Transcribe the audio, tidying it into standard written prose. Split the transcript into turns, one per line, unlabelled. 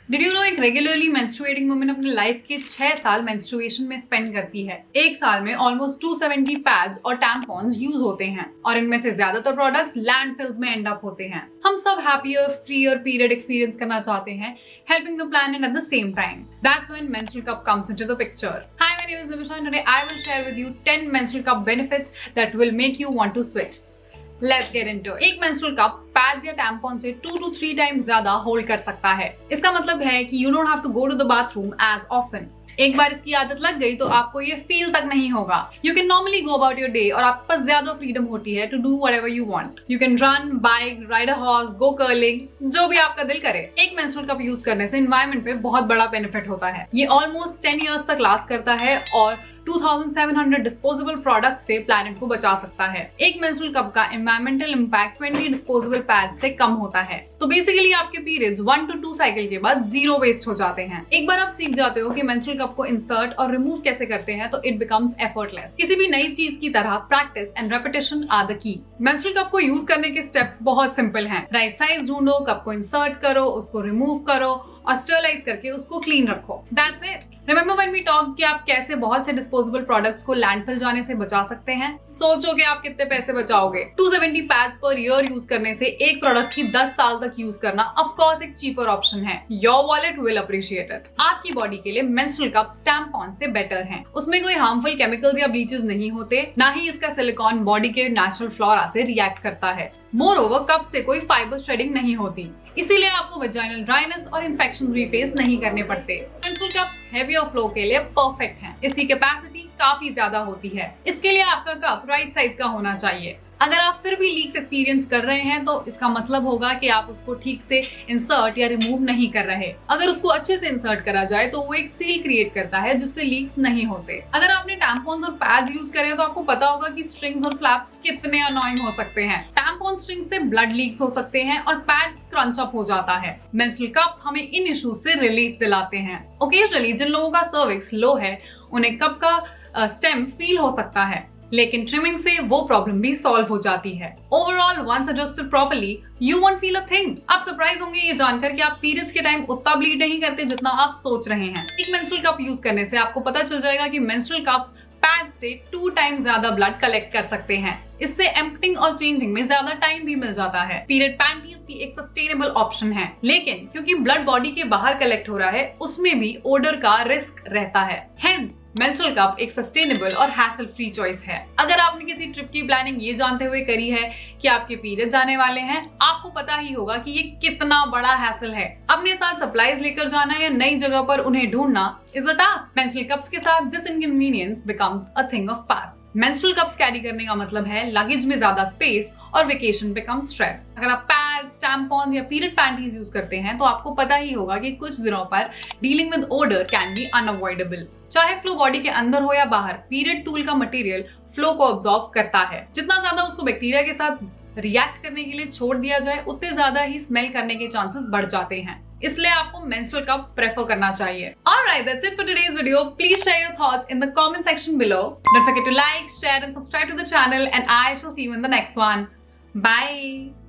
Did you know एक regularly menstruating woman अपने life के 6 साल मेंस्ट्रुएशन में स्पेंड करती है। एक साल में ऑलमोस्ट 270 पैड्स और टैम्पॉन्स यूज होते हैं और इनमें से ज्यादातर प्रोडक्ट्स लैंडफिल्स में एंड अप होते हैं। हम सब हैप्पियर फ्रीयर पीरियड एक्सपीरियंस करना चाहते हैं, helping the planet at the same time. That's when menstrual cup comes into the picture. Hi, my name is Nimisha and today I will share with you 10 menstrual cup benefits that will make you want to switch. Let's get into it. एक menstrual cup pads या tampon से 2 to 3 times ज्यादा hold कर सकता है। इसका मतलब है कि you don't have to go to the bathroom as often. एक बार इसकी आदत लग गई तो आपको ये फील तक नहीं होगा। You can normally go about your day और आपके पास ज्यादा फ्रीडम होती है to do whatever you want. You can run, bike, ride a horse, go curling, जो भी आपका दिल करे। एक menstrual cup यूज करने से एनवायरमेंट पे बहुत बड़ा बेनिफिट होता है। ये ऑलमोस्ट 10 इयर्स तक लास्ट करता है और 2700 डिस्पोजेबल प्रोडक्ट से प्लैनेट को बचा सकता है। एक मेंस्ट्रुअल कप का एनवायरमेंटल इम्पैक्ट 20 डिस्पोजेबल पैड से कम होता है। तो बेसिकली आपके पीरियड्स 1 to 2 साइकिल के बाद 0 वेस्ट हो जाते हैं। एक बार आप सीख जाते हो कि मेंस्ट्रुअल कप को इंसर्ट और रिमूव कैसे करते हैं तो इट बिकम्स एफर्टलेस। किसी भी नई चीज की तरह practice and repetition are the key. Menstrual cup को यूज करने के स्टेप्स बहुत सिंपल हैं। राइट साइज ढूंढो, कप को इंसर्ट करो, उसको रिमूव करो और स्टरलाइज करके उसको क्लीन रखो। That's it. Remember when we talk कि आप कैसे बहुत से डिस्पोजेबल प्रोडक्ट्स को लैंडफिल जाने से बचा सकते हैं। सोचो कि आप कितने पैसे बचाओगे। 270 पैड्स पर ईयर यूज करने से एक प्रोडक्ट की 10 साल तक यूज करना ऑफ कोर्स एक चीपर ऑप्शन है। Your wallet will appreciate it. आपकी बॉडी के लिए मेंस्ट्रुअल कप्स टैम्पॉन से बेटर हैं। उसमें कोई हार्मफुल केमिकल्स या ब्लीचेस नहीं होते, ना ही इसका सिलिकॉन बॉडी के नेचुरल फ्लोरा से रिएक्ट करता है। मोर ओवर कप से कोई फाइबर शेडिंग नहीं होती, इसीलिए आपको वेजाइनल ड्राइनेस और इन्फेक्शन भी फेस नहीं करने पड़ते। मेंस्ट्रुअल कप्स हेवियर फ्लो के लिए परफेक्ट हैं। इसकी कैपेसिटी काफी ज्यादा होती है। इसके लिए आपका कप राइट साइज का होना चाहिए। अगर आप फिर भी लीक्स एक्सपीरियंस कर रहे हैं तो इसका मतलब होगा कि आप उसको ठीक से इंसर्ट या रिमूव नहीं कर रहे। अगर उसको अच्छे से इंसर्ट करा जाए तो वो एक सील क्रिएट करता है जिससे लीक्स नहीं होते। अगर आपने टैम्पॉन्स और पैड्स यूज करे तो आपको पता होगा कि स्ट्रिंग्स और फ्लैप्स कितने अनोइंग हो सकते हैं। टैम्पॉन स्ट्रिंग से ब्लड लीक्स हो सकते हैं और पैड्स क्रंच अप हो जाता है। मेंस्ट्रुअल कप्स हमें इन इश्यूज से रिलीफ दिलाते हैं। ओकेजनली जिन लोगों का सर्विक्स लो है उन्हें कप का स्टेम फील हो सकता है, लेकिन ट्रिमिंग से वो प्रॉब्लम भी सॉल्व हो जाती है। Overall once adjusted properly you won't feel a thing. आप सरप्राइज होंगे ये जानकर कि आप पीरियड्स के टाइम उतना ब्लीड नहीं करते जितना आप सोच रहे हैं। एक मेंस्ट्रुअल कप यूज करने से आपको पता चल जाएगा कि मेंस्ट्रुअल कप्स पैड से 2 टाइम्स ज्यादा ब्लड कलेक्ट कर सकते हैं। इससे एम्प्टिंग और चेंजिंग में ज्यादा टाइम भी मिल जाता है। पीरियड पैंटीज की एक सस्टेनेबल ऑप्शन है, लेकिन क्योंकि ब्लड बॉडी के बाहर कलेक्ट हो रहा है उसमें भी ओडर का रिस्क रहता है। हेंस मेंस्ट्रुअल कप एक सस्टेनेबल और हैसल फ्री चॉइस है। अगर आपने किसी ट्रिप की प्लानिंग ये जानते हुए करी है कि आपके पीरियड्स आने वाले हैं, आपको पता ही होगा कि ये कितना बड़ा हैसल है। अपने साथ सप्लाईज लेकर जाना या नई जगह पर उन्हें ढूंढना is a task. Menstrual cups के साथ this inconvenience becomes a thing of past. Menstrual cups carry करने का मतलब है लगेज में ज्यादा स्पेस और वेकेशन बिकम स्ट्रेस। अगर आप पैड्स, टैम्पॉन्स या पीरियड पैंटीज यूज करते हैं तो आपको पता ही होगा कि कुछ दिनों पर dealing with odour can be unavoidable. चाहे फ्लो बॉडी के अंदर हो या बाहर, पीरियड टूल का मटेरियल फ्लो को अब्सॉर्ब करता है। जितना ज्यादा उसको बैक्टीरिया के साथ रिएक्ट करने के लिए छोड़ दिया जाए उतने ज्यादा ही स्मेल करने के चांसेस बढ़ जाते हैं। इसलिए आपको मेंस्ट्रुअल कप प्रेफर करना चाहिए। Alright, that's it for today's video. Please share your thoughts in the comment section below. Don't forget to like, share and subscribe to the channel and I shall see you in the next one. Bye.